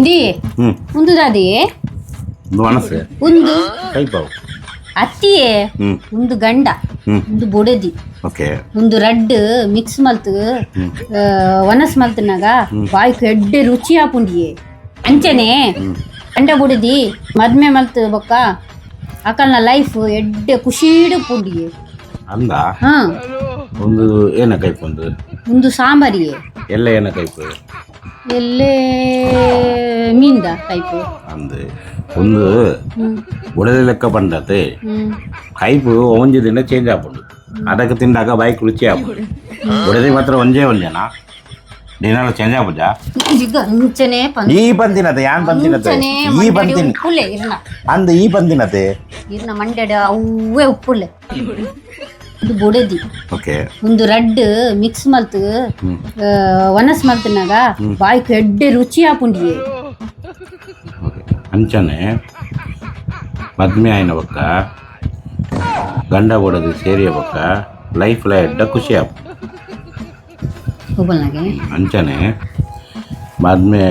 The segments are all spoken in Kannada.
ದಿ ಒಂದು ದಾದಿ ಒಂದು ಮನಸ್ಸು ಒಂದು ಕೈಪಾವು ಅತ್ತಿಯೇ ಒಂದು ಗಂಡ ಒಂದು ಬೊಡದಿ ಓಕೆ ಒಂದು ರಡ್ ಮಿಕ್ಸ್ ಮಲ್ತು ವನಸ್ ಮಲ್ತನಾಗ ಬಾಯ್ಕು ಎಡ್ಡೆ ರುಚಿ ಆಪುಂಡಿಯೇ ಅಂಚನೆ ಗಂಡ ಬುಡದಿ ಮದ್ಮೆ ಮಲ್ತು ಬೊಕ್ಕ ಅಕಲ್ನ ಲೈಫ್ ಎಡ್ಡೆ ಖುಷೀಡು ಪುಂಡಿಯೇ ಅಂದ ಹಾ ಒಂದು ಏನ ಕೈಪು ಒಂದು ಸಾಂಬಾರಿಯೇ ಎಲ್ಲ ಏನ ಕೈಪು ಎಲ್ಲೇ ಮೀನ್ದ ಟೈಪು ಅಂದು ಒಂದು ಉಡದ ಲೆಕ್ಕ ಬಂದತೆ ಹ್ಮ್ ಕೈಪು ಒಂಜಿ ದಿನ ಚೇಂಜ್ ಆಪುಂಡು ಅದಕ್ಕೆ ತಿಂದಾಗ ಬಾಯ್ಕ್ ರುಚಿ ಆಪುಂಡು ಉಡದೆ ಮಾತ್ರ ಒಂಜೇನಾ ದಿನಾಲ ಚೇಂಜ್ ಆಪುಜ ಈಗ ಅಂಚನೆ ಈ ಪಂತಿನತೆ ಯಾನ್ ಪಂತಿನತೆ ಈ ಪಂತಿನ ಉಪ್ಪುಲೆ ಇರ್ನ ಅಂದ ಈ ಪಂತಿನತೆ ಇರ್ನ ಮಂಡ್ಯಡ ಅವ್ವೇ ಉಪ್ಪುಲೆ ಇದು ಬೊಡದಿ ಓಕೆ ಒಂದು ರಡ್ ಮಿಕ್ಸ್ ಮಲ್ತು ವನಸ್ ಮಲ್ತನಾಗ ಬಾಯ್ಕು ಎಡ್ಡೆ ರುಚಿ ಆಪುಂಡಿಯೇ ಅಂಚನೆ ಮದ್ಮೆ ಆಯ್ನ ಬೊಕ್ಕ ಗಂಡ ಬೊಡದು ಸೇರಿಯ ಬೊಕ್ಕ ಲೈಫ್ಲ ಎಡ್ಡ ಖುಷಿ ಆಪು ಹೋಗಲ್ನಾಗೆ ಅಂಚನೆ ಮದ್ಮೆ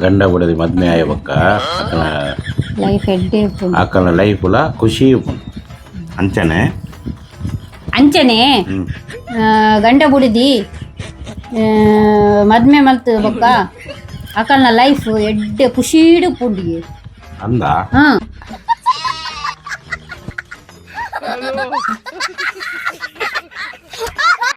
ಗಂಡ ಬೊಡದು ಮದ್ಮೆ ಆಯ ಬೊಕ್ಕ ಲೈಫ್ ಎಡ್ಡೆ ಉಪ್ಪುಂಡು ಆಕಲ ಲೈಫ್ಲ ಖುಷಿ ಉಪ್ಪುಂಡು ಅಂಚನೆ ಅಂಚನೆ ಗಂಡ ಬುಡಿದಿ ಮದ್ಮೆ ಮಲ್ತು ಬೊಕ್ಕ ಅಕಲ್ನ ಲೈಫ್ ಎಡ್ಡೆ ಖುಷೀಡು ಪುಂಡಿಯೇ ಅಂದ ಹಾ